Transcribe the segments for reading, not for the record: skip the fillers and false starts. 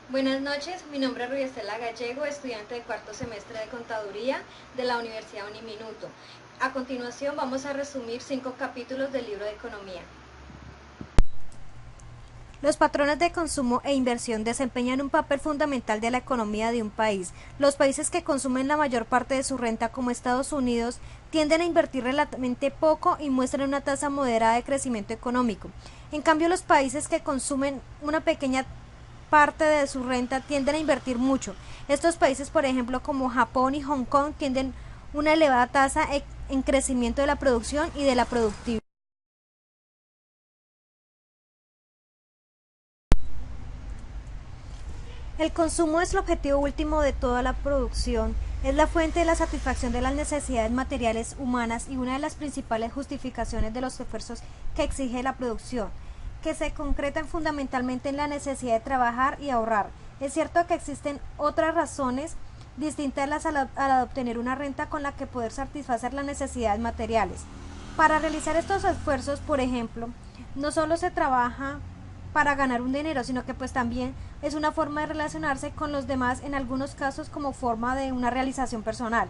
Buenas noches, mi nombre es Rubiestela Gallego, estudiante de cuarto semestre de Contaduría de la Universidad Uniminuto. A continuación vamos a resumir 5 capítulos del libro de Economía. Los patrones de consumo e inversión desempeñan un papel fundamental de la economía de un país. Los países que consumen la mayor parte de su renta, como Estados Unidos, tienden a invertir relativamente poco y muestran una tasa moderada de crecimiento económico. En cambio, los países que consumen una pequeña parte de su renta tienden a invertir mucho. Estos países, por ejemplo, como Japón y Hong Kong, tienden una elevada tasa en crecimiento de la producción y de la productividad. El consumo es el objetivo último de toda la producción, es la fuente de la satisfacción de las necesidades materiales humanas y una de las principales justificaciones de los esfuerzos que exige la producción, que se concretan fundamentalmente en la necesidad de trabajar y ahorrar. Es cierto que existen otras razones distintas a la de obtener una renta con la que poder satisfacer las necesidades materiales. Para realizar estos esfuerzos, por ejemplo, no solo se trabaja para ganar un dinero, sino que pues también es una forma de relacionarse con los demás, en algunos casos como forma de una realización personal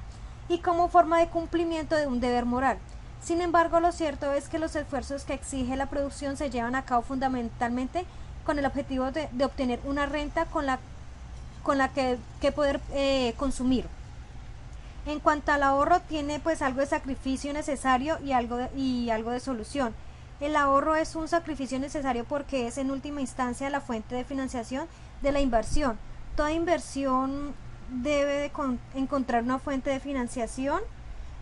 y como forma de cumplimiento de un deber moral. Sin embargo, lo cierto es que los esfuerzos que exige la producción se llevan a cabo fundamentalmente con el objetivo de obtener una renta con la que poder consumir. En cuanto al ahorro, tiene pues algo de sacrificio necesario y algo de solución. El ahorro es un sacrificio necesario porque es en última instancia la fuente de financiación de la inversión. Toda inversión debe encontrar una fuente de financiación.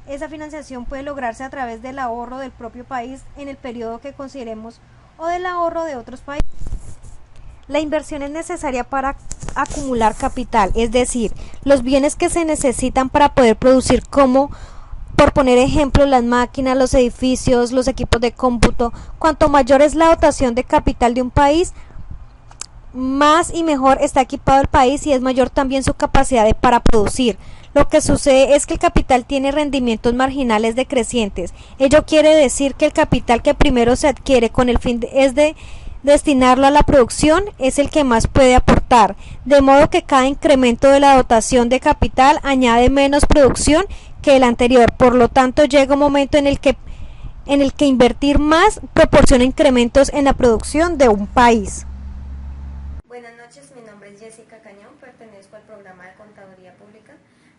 Esa financiación puede lograrse a través del ahorro del propio país en el periodo que consideremos o del ahorro de otros países. La inversión es necesaria para acumular capital, es decir, los bienes que se necesitan para poder producir, como por poner ejemplo, las máquinas, los edificios, los equipos de cómputo. Cuanto mayor es la dotación de capital de un país, más y mejor está equipado el país y es mayor también su capacidad para producir. Lo que sucede es que el capital tiene rendimientos marginales decrecientes. Ello quiere decir que el capital que primero se adquiere con el fin de destinarlo a la producción es el que más puede aportar, de modo que cada incremento de la dotación de capital añade menos producción que el anterior. Por lo tanto, llega un momento en el que invertir más proporciona incrementos en la producción de un país. Buenas noches, mi nombre es Jessica Cañón, pertenezco al programa de Contaduría Pública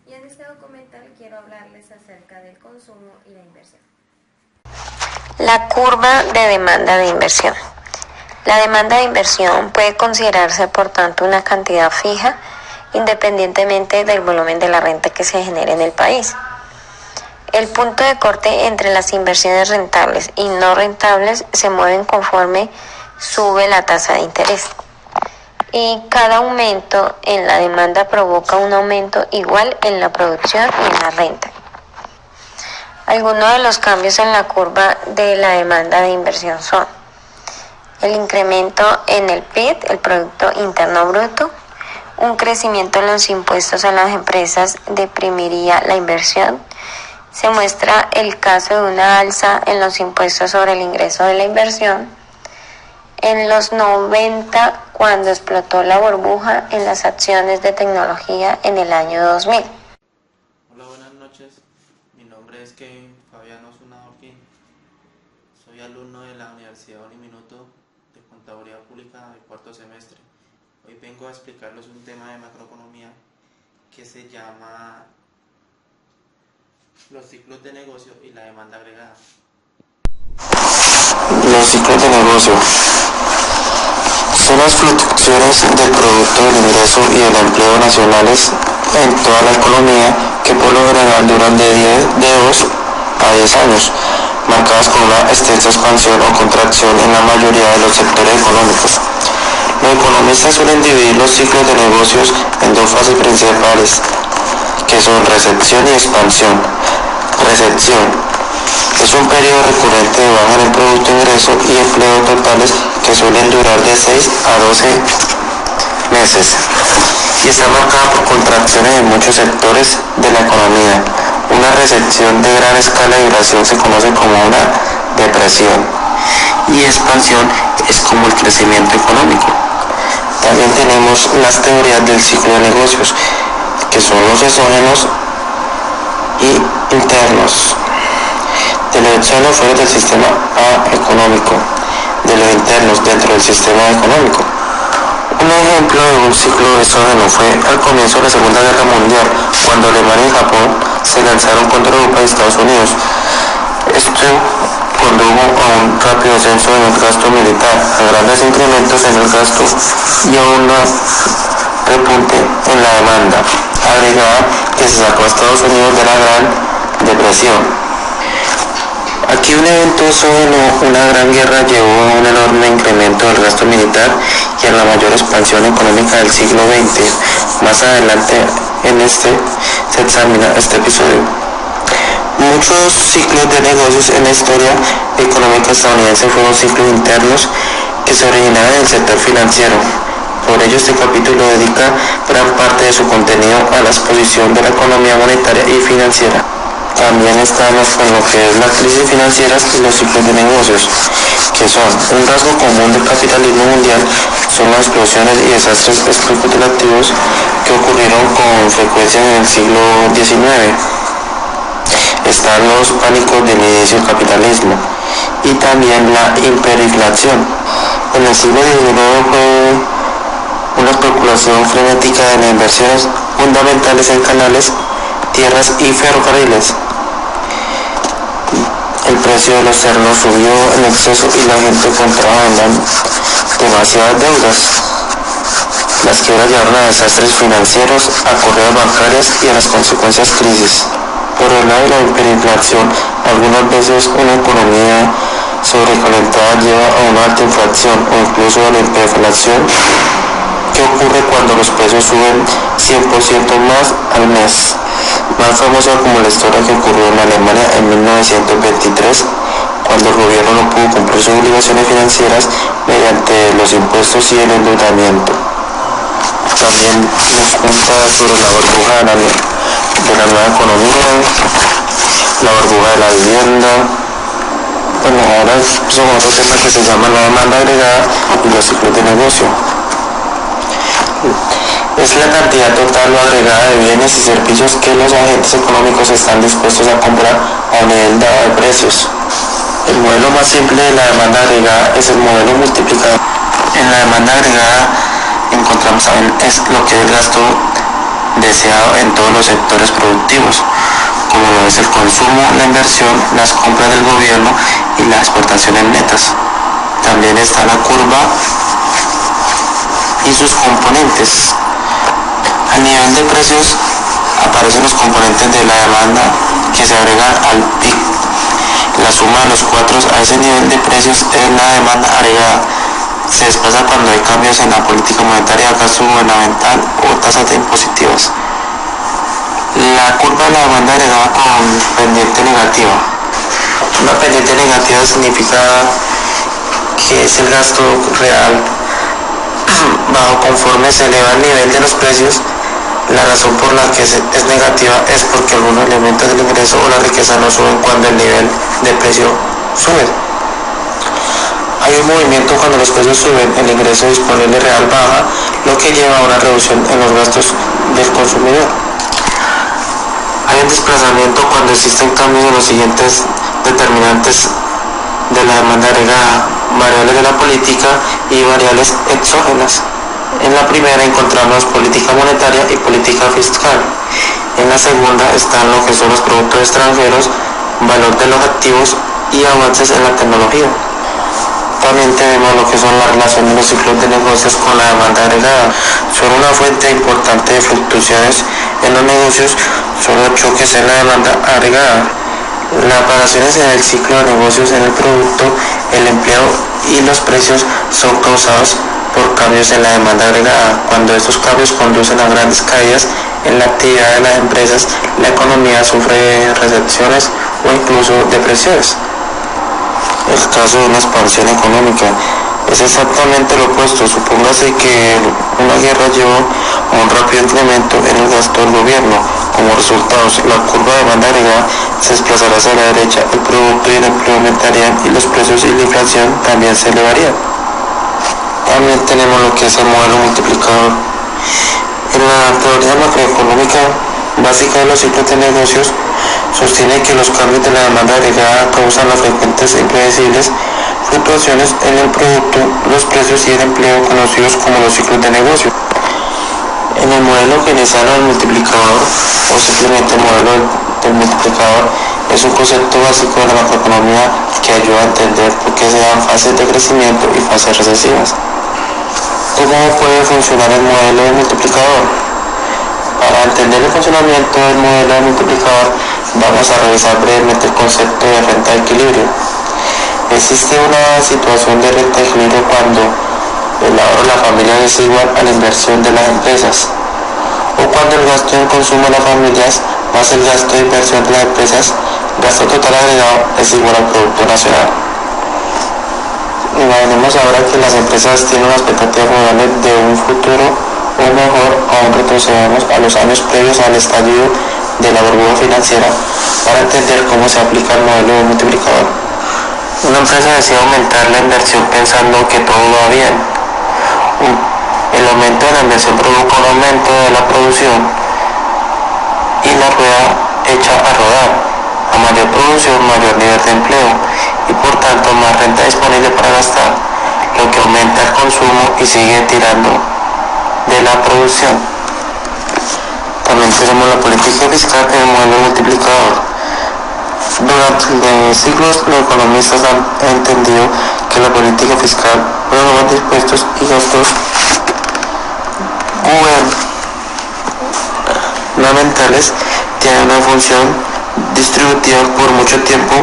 y en este documental quiero hablarles acerca del consumo y la inversión. La curva de demanda de inversión. La demanda de inversión puede considerarse, por tanto, una cantidad fija independientemente del volumen de la renta que se genere en el país. El punto de corte entre las inversiones rentables y no rentables se mueven conforme sube la tasa de interés. Y cada aumento en la demanda provoca un aumento igual en la producción y en la renta. Algunos de los cambios en la curva de la demanda de inversión son: el incremento en el PIB, el Producto Interno Bruto. Un crecimiento en los impuestos a las empresas deprimiría la inversión. Se muestra el caso de una alza en los impuestos sobre el ingreso de la inversión en los 90, cuando explotó la burbuja en las acciones de tecnología en el año 2000. Hola, buenas noches. Mi nombre es Kevin Fabiano Osuna Orquín. Soy alumno de la Universidad Uniminuto de Contaduría Pública de cuarto semestre. Hoy vengo a explicarles un tema de macroeconomía que se llama los ciclos de negocio y la demanda agregada. Los ciclos de negocio son las fluctuaciones del producto, del ingreso y del empleo nacionales en toda la economía, que por lo general duran de 2 a 10 años, marcadas con una extensa expansión o contracción en la mayoría de los sectores económicos. Los economistas suelen dividir los ciclos de negocios en 2 fases principales, que son recepción y expansión. Recepción es un periodo recurrente de baja en el producto ingreso y empleo totales que suelen durar de 6 a 12 meses y está marcada por contracciones en muchos sectores de la economía. Una recepción de gran escala y duración se conoce como una depresión, y expansión es como el crecimiento económico. También tenemos las teorías del ciclo de negocios, que son los exógenos y internos. De los exógenos fuera del sistema económico, de los internos dentro del sistema económico. Un ejemplo de un ciclo exógeno fue al comienzo de la Segunda Guerra Mundial, cuando Alemania y Japón se lanzaron contra Europa y Estados Unidos. Esto condujo a un rápido ascenso en el gasto militar, a grandes incrementos en el gasto y a un repunte en la demanda agregada que se sacó a Estados Unidos de la Gran Depresión. Aquí un evento exógeno, una gran guerra, llevó a un enorme incremento del gasto militar y a la mayor expansión económica del siglo XX. Más adelante se examina este episodio. Muchos ciclos de negocios en la historia económica estadounidense fueron ciclos internos que se originaban en el sector financiero. Por ello este capítulo dedica gran parte de su contenido a la exposición de la economía monetaria y financiera. También estamos con lo que es la crisis financiera y los ciclos de negocios, que son un rasgo común del capitalismo mundial, son las explosiones y desastres especulativos que ocurrieron con frecuencia en el siglo XIX. Están los pánicos del inicio del capitalismo y también la hiperinflación. En el siglo XIX fue una especulación frenética de las inversiones fundamentales en canales, tierras y ferrocarriles. El precio de los terrenos subió en exceso y la gente compraba demasiadas deudas. Las quiebras llevaron a desastres financieros, a corridas bancarias y a las consecuencias crisis. Por el lado de la hiperinflación, algunas veces una economía sobrecalentada lleva a una alta inflación o incluso a la hiperinflación, que ocurre cuando los precios suben 100% más al mes. Más famosa como la historia que ocurrió en Alemania en 1923, cuando el gobierno no pudo cumplir sus obligaciones financieras mediante los impuestos y el endeudamiento. También nos cuenta sobre la burbuja de la nueva economía, la burbuja de la vivienda. Bueno, ahora son otro tema que se llama la demanda agregada y los ciclos de negocio. Es la cantidad total o agregada de bienes y servicios que los agentes económicos están dispuestos a comprar a un nivel dado de precios. El modelo más simple de la demanda agregada es el modelo multiplicador. En la demanda agregada encontramos es lo que es el gasto deseado en todos los sectores productivos, como lo es el consumo, la inversión, las compras del gobierno y las exportaciones netas. También está la curva y sus componentes. A nivel de precios aparecen los componentes de la demanda que se agregan al PIB. La suma de los cuatro a ese nivel de precios es la demanda agregada. Se desplaza cuando hay cambios en la política monetaria, gasto gubernamental o tasas impositivas. La curva de la demanda agregada con pendiente negativa. Una pendiente negativa significa que es el gasto real bajo conforme se eleva el nivel de los precios. La razón por la que es negativa es porque algunos elementos del ingreso o la riqueza no suben cuando el nivel de precio sube. Hay un movimiento cuando los precios suben, el ingreso disponible real baja, lo que lleva a una reducción en los gastos del consumidor. Hay un desplazamiento cuando existen cambios en los siguientes determinantes de la demanda agregada: variables de la política y variables exógenas. En la primera encontramos política monetaria y política fiscal. En la segunda están lo que son los productos extranjeros, valor de los activos y avances en la tecnología. También tenemos lo que son las relaciones de los ciclos de negocios con la demanda agregada. Son una fuente importante de fluctuaciones en los negocios, son los choques en la demanda agregada. Las variaciones en el ciclo de negocios en el producto, el empleo y los precios son causados por cambios en la demanda agregada. Cuando estos cambios conducen a grandes caídas en la actividad de las empresas, la economía sufre recesiones o incluso depresiones. El caso de una expansión económica es exactamente lo opuesto. Supóngase que una guerra llevó a un rápido incremento en el gasto del gobierno. Como resultado, la curva de demanda agregada se desplazará hacia la derecha, el producto y el empleo aumentarían y los precios y la inflación también se elevarían. También tenemos lo que es el modelo multiplicador. En la teoría macroeconómica básica de los ciclos de negocios, sostiene que los cambios de la demanda agregada causan las frecuentes e impredecibles fluctuaciones en el producto, los precios y el empleo, conocidos como los ciclos de negocio. En el modelo keynesiano del multiplicador, o simplemente modelo del multiplicador, es un concepto básico de la macroeconomía que ayuda a entender por qué se dan fases de crecimiento y fases recesivas. ¿Cómo puede funcionar el modelo del multiplicador? Para entender el funcionamiento del modelo del multiplicador, vamos a revisar brevemente el concepto de renta de equilibrio. Existe una situación de renta de equilibrio cuando el ahorro de la familia es igual a la inversión de las empresas, o cuando el gasto en consumo de las familias más el gasto de inversión de las empresas, gasto total agregado, es igual al Producto Nacional. Imaginemos ahora que las empresas tienen una expectativa favorable de un futuro o mejor, aún retrocedemos a los años previos al estallido de la burbuja financiera para entender cómo se aplica el modelo de multiplicador. Una empresa decide aumentar la inversión pensando que todo va bien. El aumento de la inversión provoca un aumento de la producción y la rueda echa a rodar. A mayor producción, mayor nivel de empleo y por tanto más renta disponible para gastar, lo que aumenta el consumo y sigue tirando de la producción. También tenemos la política fiscal en el modelo multiplicador. Durante siglos los economistas han entendido que la política fiscal, programas de impuestos y gastos gubernamentales tienen una función distributiva. Por mucho tiempo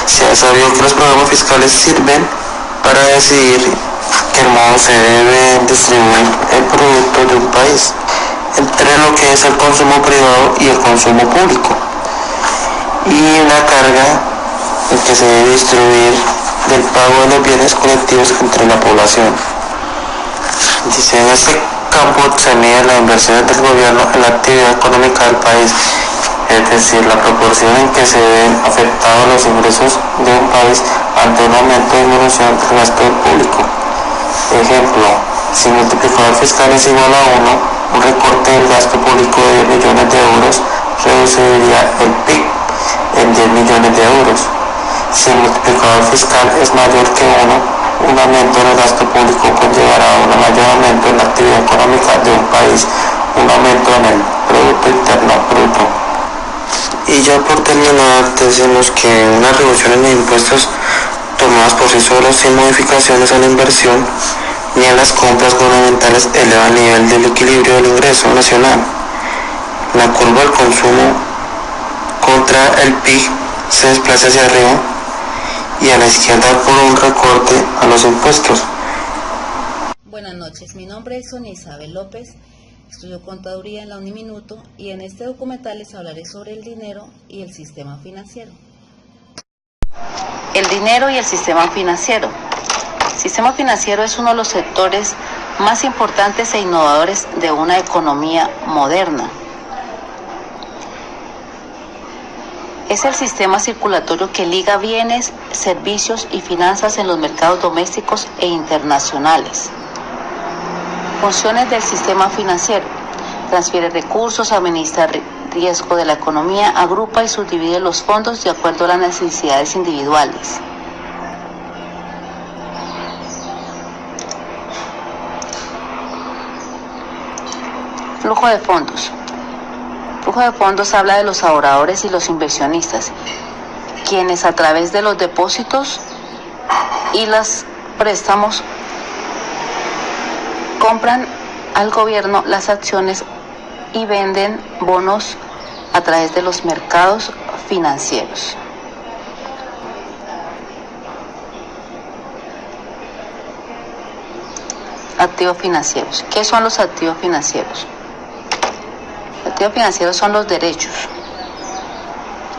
se ha sabido que los programas fiscales sirven para decidir qué modo se debe distribuir el producto de un país entre lo que es el consumo privado y el consumo público, y una carga en que se debe distribuir del pago de los bienes colectivos entre la población. Dice, en este campo se miden las inversiones del gobierno en la actividad económica del país, es decir, la proporción en que se ven afectados los ingresos de un país ante un aumento o disminución del gasto público. Ejemplo, si el multiplicador fiscal es igual a 1, un recorte del gasto público de 10 millones de euros reduciría el PIB en 10 millones de euros. Si el multiplicador fiscal es mayor que 1, un aumento en el gasto público conllevará a un mayor aumento en la actividad económica de un país, un aumento en el Producto Interno Bruto. Y ya por terminar, decimos que una reducción en los impuestos tomadas por sí solos sin modificaciones a la inversión ni a las compras gubernamentales eleva el nivel del equilibrio del ingreso nacional. La curva del consumo contra el PIB se desplaza hacia arriba y a la izquierda por un recorte a los impuestos. Buenas noches, mi nombre es Sonia Isabel López, estudio contaduría en la Uniminuto y en este documental les hablaré sobre el dinero y el sistema financiero. El dinero y el sistema financiero. El sistema financiero es uno de los sectores más importantes e innovadores de una economía moderna. Es el sistema circulatorio que liga bienes, servicios y finanzas en los mercados domésticos e internacionales. Funciones del sistema financiero: transfiere recursos, administra riesgo de la economía, agrupa y subdivide los fondos de acuerdo a las necesidades individuales. Flujo de fondos. Flujo de fondos habla de los ahorradores y los inversionistas, quienes a través de los depósitos y los préstamos compran al gobierno las acciones y venden bonos a través de los mercados financieros. Activos financieros. ¿Qué son los activos financieros? Los activos financieros son los derechos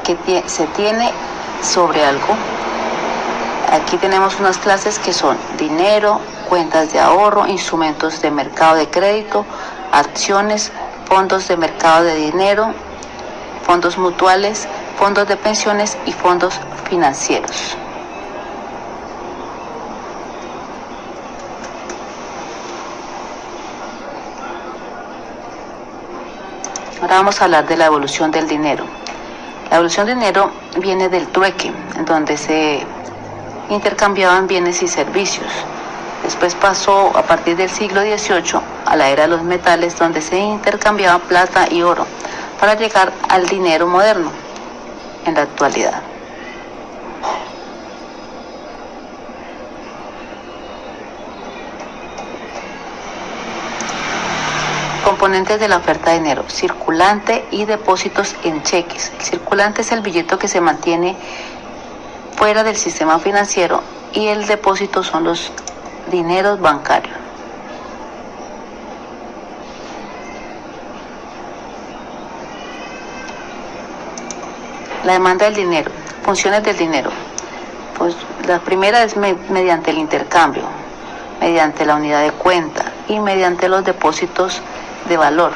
que se tiene sobre algo. Aquí tenemos unas clases que son dinero, cuentas de ahorro, instrumentos de mercado de crédito, acciones, fondos de mercado de dinero, fondos mutuales, fondos de pensiones y fondos financieros. Ahora vamos a hablar de la evolución del dinero. La evolución del dinero viene del trueque, en donde se intercambiaban bienes y servicios. Después pasó a partir del siglo XVIII a la era de los metales, donde se intercambiaban plata y oro, para llegar al dinero moderno en la actualidad. Componentes de la oferta de dinero: circulante y depósitos en cheques. El circulante es el billete que se mantiene fuera del sistema financiero y el depósito son los dineros bancarios. La demanda del dinero. Funciones del dinero. Pues la primera es mediante el intercambio, mediante la unidad de cuenta y mediante los depósitos de valor,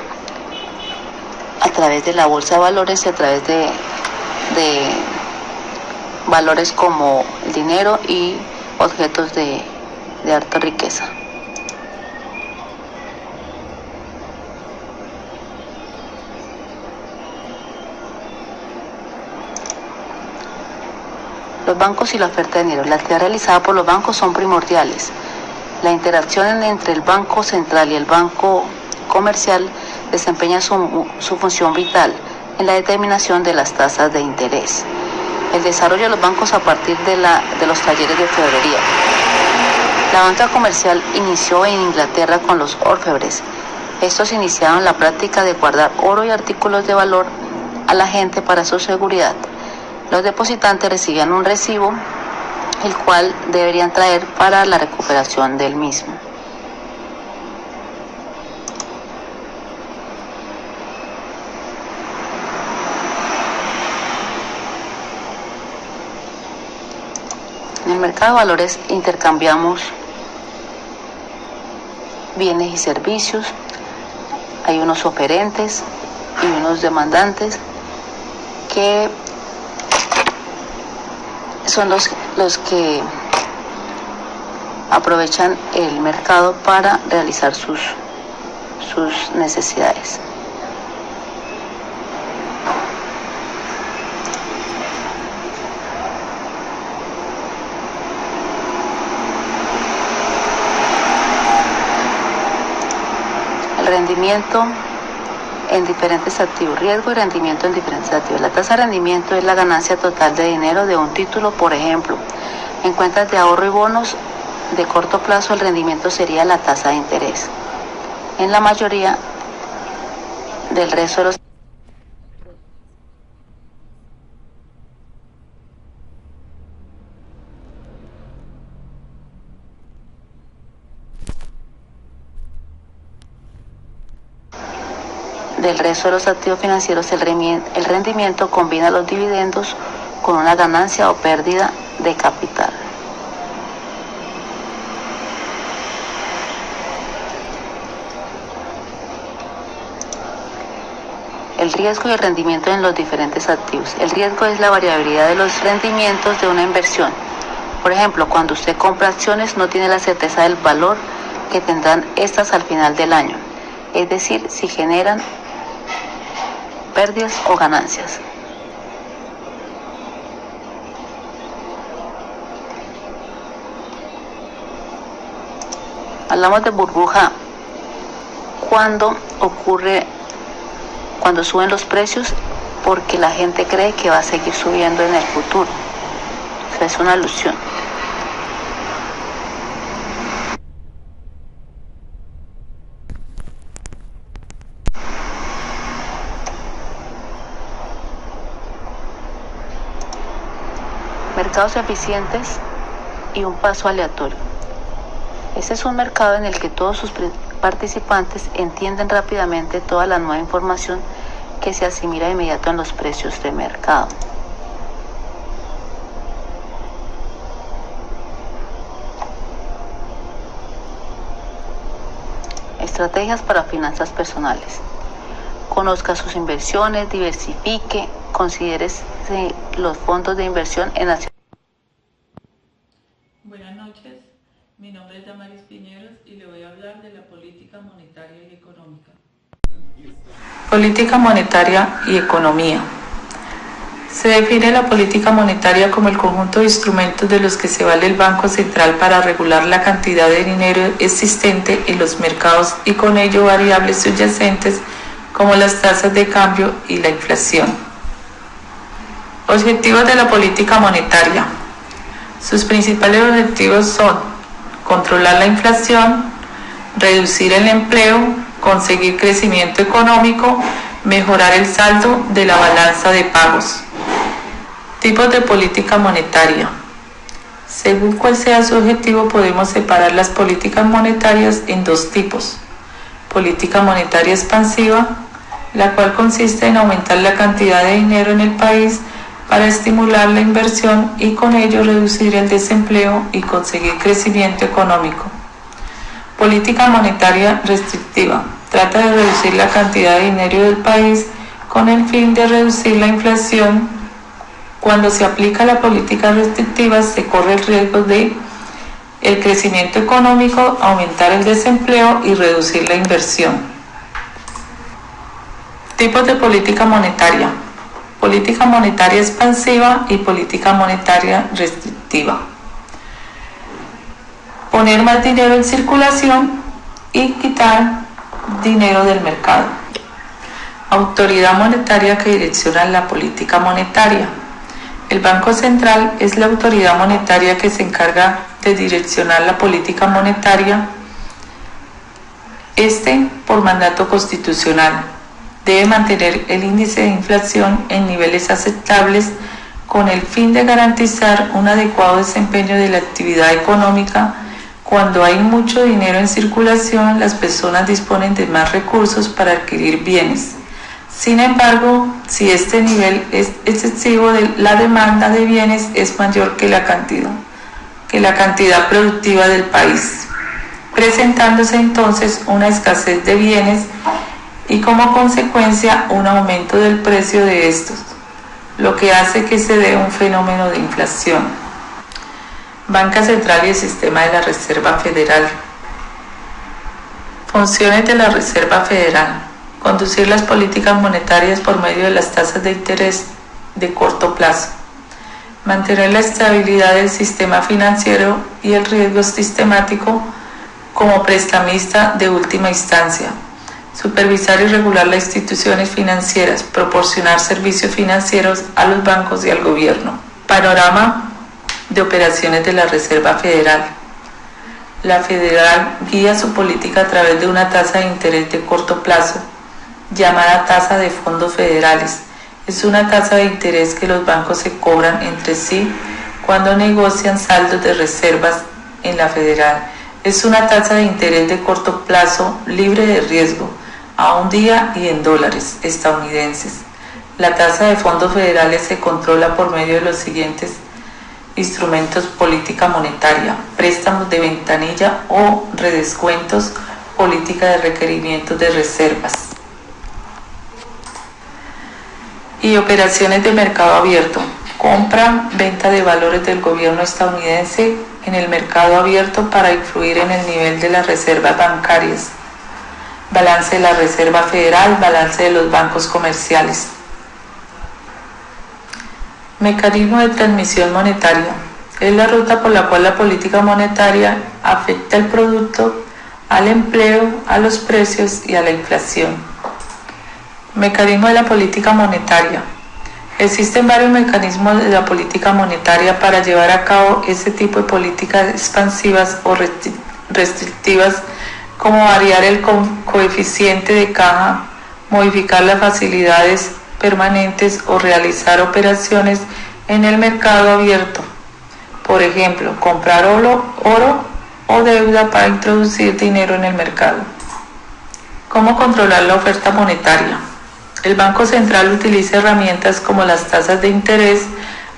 a través de la bolsa de valores y a través de valores como el dinero y objetos de alta riqueza. Los bancos y la oferta de dinero. La actividad realizada por los bancos son primordiales. La interacción entre el Banco Central y el Banco Comercial desempeña su función vital en la determinación de las tasas de interés. El desarrollo de los bancos a partir de los talleres de orfebrería. La banca comercial inició en Inglaterra con los orfebres. Estos iniciaron la práctica de guardar oro y artículos de valor a la gente para su seguridad. Los depositantes recibían un recibo, el cual deberían traer para la recuperación del mismo. En el mercado de valores intercambiamos bienes y servicios. Hay unos oferentes y unos demandantes que son los que aprovechan el mercado para realizar sus necesidades. El rendimiento en diferentes activos, riesgo y rendimiento en diferentes activos. La tasa de rendimiento es la ganancia total de dinero de un título. Por ejemplo, en cuentas de ahorro y bonos de corto plazo, el rendimiento sería la tasa de interés. En la mayoría del resto de los activos financieros, el rendimiento combina los dividendos con una ganancia o pérdida de capital. El riesgo y el rendimiento en los diferentes activos. El riesgo es la variabilidad de los rendimientos de una inversión. Por ejemplo, cuando usted compra acciones, no tiene la certeza del valor que tendrán estas al final del año, es decir, si generan pérdidas o ganancias. Hablamos de burbuja cuando suben los precios, porque la gente cree que va a seguir subiendo en el futuro. O sea, es una ilusión. Mercados eficientes y un paso aleatorio. Este es un mercado en el que todos sus participantes entienden rápidamente toda la nueva información que se asimila de inmediato en los precios de mercado. Estrategias para finanzas personales. Conozca sus inversiones, diversifique, considere los fondos de inversión en acciones. Buenas noches, mi nombre es Damaris Piñeros y le voy a hablar de la política monetaria y económica. Política monetaria y economía. Se define la política monetaria como el conjunto de instrumentos de los que se vale el Banco Central para regular la cantidad de dinero existente en los mercados y con ello variables subyacentes como las tasas de cambio y la inflación. Objetivos de la política monetaria. Sus principales objetivos son controlar la inflación, reducir el empleo, conseguir crecimiento económico, mejorar el saldo de la balanza de pagos. Tipos de política monetaria. Según cuál sea su objetivo, podemos separar las políticas monetarias en dos tipos. Política monetaria expansiva, la cual consiste en aumentar la cantidad de dinero en el país para estimular la inversión y con ello reducir el desempleo y conseguir crecimiento económico. Política monetaria restrictiva. Trata de reducir la cantidad de dinero del país con el fin de reducir la inflación. Cuando se aplica la política restrictiva se corre el riesgo de el crecimiento económico, aumentar el desempleo y reducir la inversión. Tipos de política monetaria. Política monetaria expansiva y política monetaria restrictiva. Poner más dinero en circulación y quitar dinero del mercado. Autoridad monetaria que direcciona la política monetaria. El Banco Central es la autoridad monetaria que se encarga de direccionar la política monetaria. Por mandato constitucional, debe mantener el índice de inflación en niveles aceptables con el fin de garantizar un adecuado desempeño de la actividad económica. Cuando hay mucho dinero en circulación, las personas disponen de más recursos para adquirir bienes. Sin embargo, si este nivel es excesivo, la demanda de bienes es mayor que la cantidad productiva del país, presentándose entonces una escasez de bienes y como consecuencia un aumento del precio de estos, lo que hace que se dé un fenómeno de inflación. Banca Central y el sistema de la Reserva Federal. Funciones de la Reserva Federal. Conducir las políticas monetarias por medio de las tasas de interés de corto plazo. Mantener la estabilidad del sistema financiero y el riesgo sistemático como prestamista de última instancia. Supervisar y regular las instituciones financieras. Proporcionar servicios financieros a los bancos y al gobierno. Panorama de operaciones de la Reserva Federal. La Federal guía su política a través de una tasa de interés de corto plazo, llamada tasa de fondos federales. Es una tasa de interés que los bancos se cobran entre sí cuando negocian saldos de reservas en la Federal. Es una tasa de interés de corto plazo libre de riesgo, a un día y en dólares estadounidenses. La tasa de fondos federales se controla por medio de los siguientes instrumentos: política monetaria, préstamos de ventanilla o redescuentos, política de requerimientos de reservas y operaciones de mercado abierto, compra, venta de valores del gobierno estadounidense en el mercado abierto para influir en el nivel de las reservas bancarias, balance de la Reserva Federal, balance de los bancos comerciales. Mecanismo de transmisión monetaria. Es la ruta por la cual la política monetaria afecta al producto, al empleo, a los precios y a la inflación. Mecanismo de la política monetaria. Existen varios mecanismos de la política monetaria para llevar a cabo ese tipo de políticas expansivas o restrictivas, como variar el coeficiente de caja, modificar las facilidades permanentes o realizar operaciones en el mercado abierto. Por ejemplo, comprar oro o deuda para introducir dinero en el mercado. ¿Cómo controlar la oferta monetaria? El Banco Central utiliza herramientas como las tasas de interés,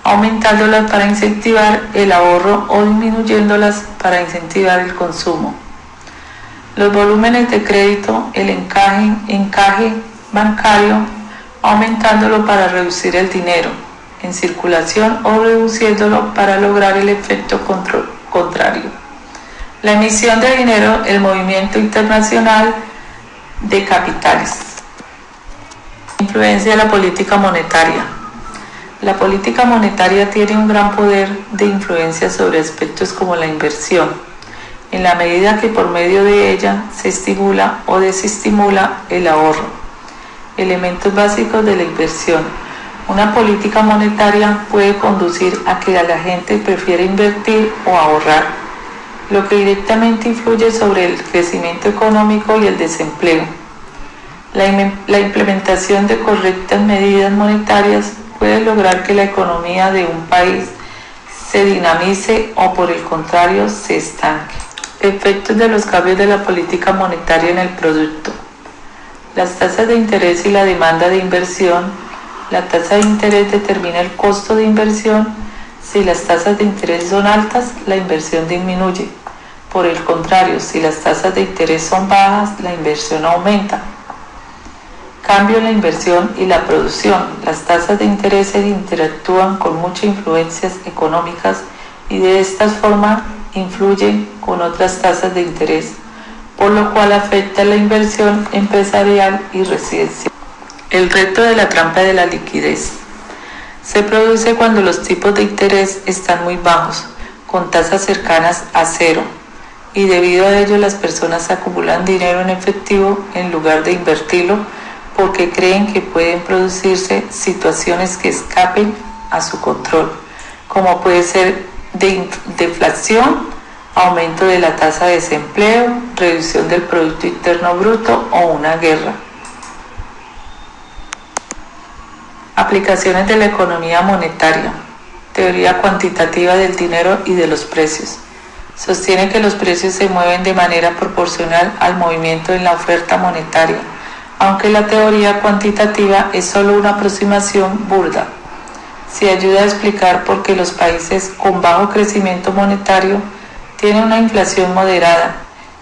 aumentándolas para incentivar el ahorro o disminuyéndolas para incentivar el consumo. Los volúmenes de crédito, el encaje bancario, aumentándolo para reducir el dinero en circulación o reduciéndolo para lograr el efecto contrario. La emisión de dinero, el movimiento internacional de capitales. Influencia de la política monetaria. La política monetaria tiene un gran poder de influencia sobre aspectos como la inversión, en la medida que por medio de ella se estimula o desestimula el ahorro. Elementos básicos de la inversión. Una política monetaria puede conducir a que la gente prefiera invertir o ahorrar, lo que directamente influye sobre el crecimiento económico y el desempleo. La implementación de correctas medidas monetarias puede lograr que la economía de un país se dinamice o por el contrario se estanque. Efectos de los cambios de la política monetaria en el producto. Las tasas de interés y la demanda de inversión. La tasa de interés determina el costo de inversión. Si las tasas de interés son altas, la inversión disminuye. Por el contrario, si las tasas de interés son bajas, la inversión aumenta. Cambio en la inversión y la producción. Las tasas de interés interactúan con muchas influencias económicas y de esta forma influyen con otras tasas de interés, por lo cual afecta la inversión empresarial y residencial. El reto de la trampa de la liquidez. Se produce cuando los tipos de interés están muy bajos, con tasas cercanas a cero, y debido a ello las personas acumulan dinero en efectivo en lugar de invertirlo porque creen que pueden producirse situaciones que escapen a su control, como puede ser deflación, aumento de la tasa de desempleo, reducción del Producto Interno Bruto o una guerra. Aplicaciones de la economía monetaria. Teoría cuantitativa del dinero y de los precios. Sostiene que los precios se mueven de manera proporcional al movimiento en la oferta monetaria, aunque la teoría cuantitativa es solo una aproximación burda. Se ayuda a explicar por qué los países con bajo crecimiento monetario tienen una inflación moderada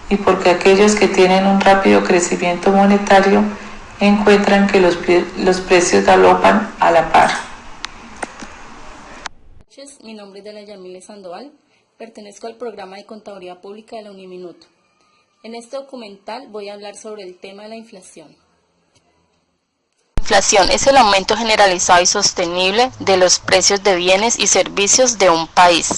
y por qué aquellos que tienen un rápido crecimiento monetario encuentran que los precios galopan a la par. Mi nombre es Dela Yamile Sandoval, pertenezco al programa de Contaduría Pública de la Uniminuto. En este documental voy a hablar sobre el tema de la inflación. La inflación es el aumento generalizado y sostenible de los precios de bienes y servicios de un país.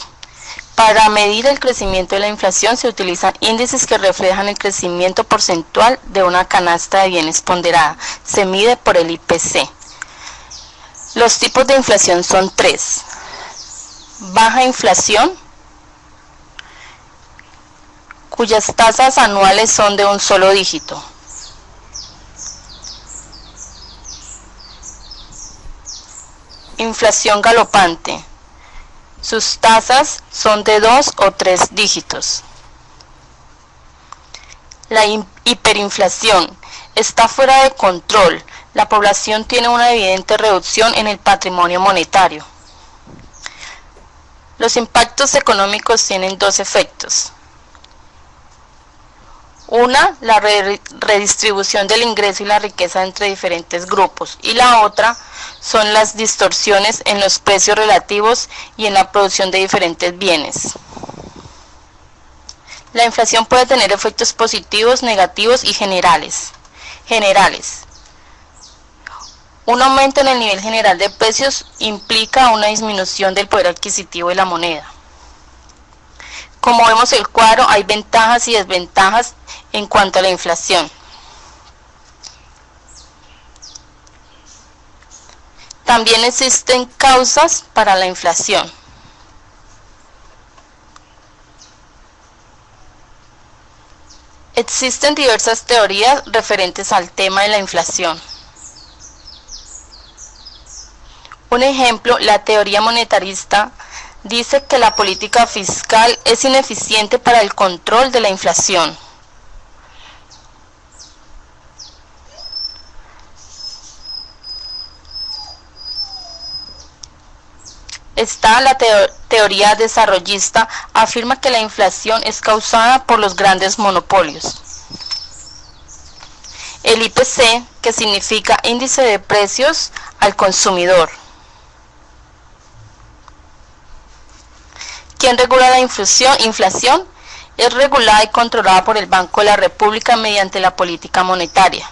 Para medir el crecimiento de la inflación se utilizan índices que reflejan el crecimiento porcentual de una canasta de bienes ponderada. Se mide por el IPC. Los tipos de inflación son tres. Baja inflación, cuyas tasas anuales son de un solo dígito. Inflación galopante. Sus tasas son de 2 o 3 dígitos. La hiperinflación está fuera de control. La población tiene una evidente reducción en el patrimonio monetario. Los impactos económicos tienen dos efectos. Una, la redistribución del ingreso y la riqueza entre diferentes grupos, y la otra son las distorsiones en los precios relativos y en la producción de diferentes bienes. La inflación puede tener efectos positivos, negativos y generales. Un aumento en el nivel general de precios implica una disminución del poder adquisitivo de la moneda. Como vemos el cuadro, hay ventajas y desventajas en cuanto a la inflación. También existen causas para la inflación. Existen diversas teorías referentes al tema de la inflación. Un ejemplo, la teoría monetarista dice que la política fiscal es ineficiente para el control de la inflación. Está la teoría desarrollista, afirma que la inflación es causada por los grandes monopolios. El IPC, que significa índice de precios al consumidor. ¿Quién regula la inflación? es regulada y controlada por el Banco de la República mediante la política monetaria.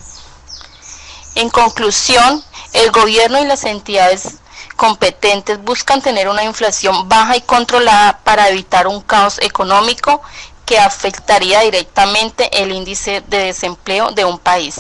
En conclusión, el gobierno y las entidades competentes buscan tener una inflación baja y controlada para evitar un caos económico que afectaría directamente el índice de desempleo de un país.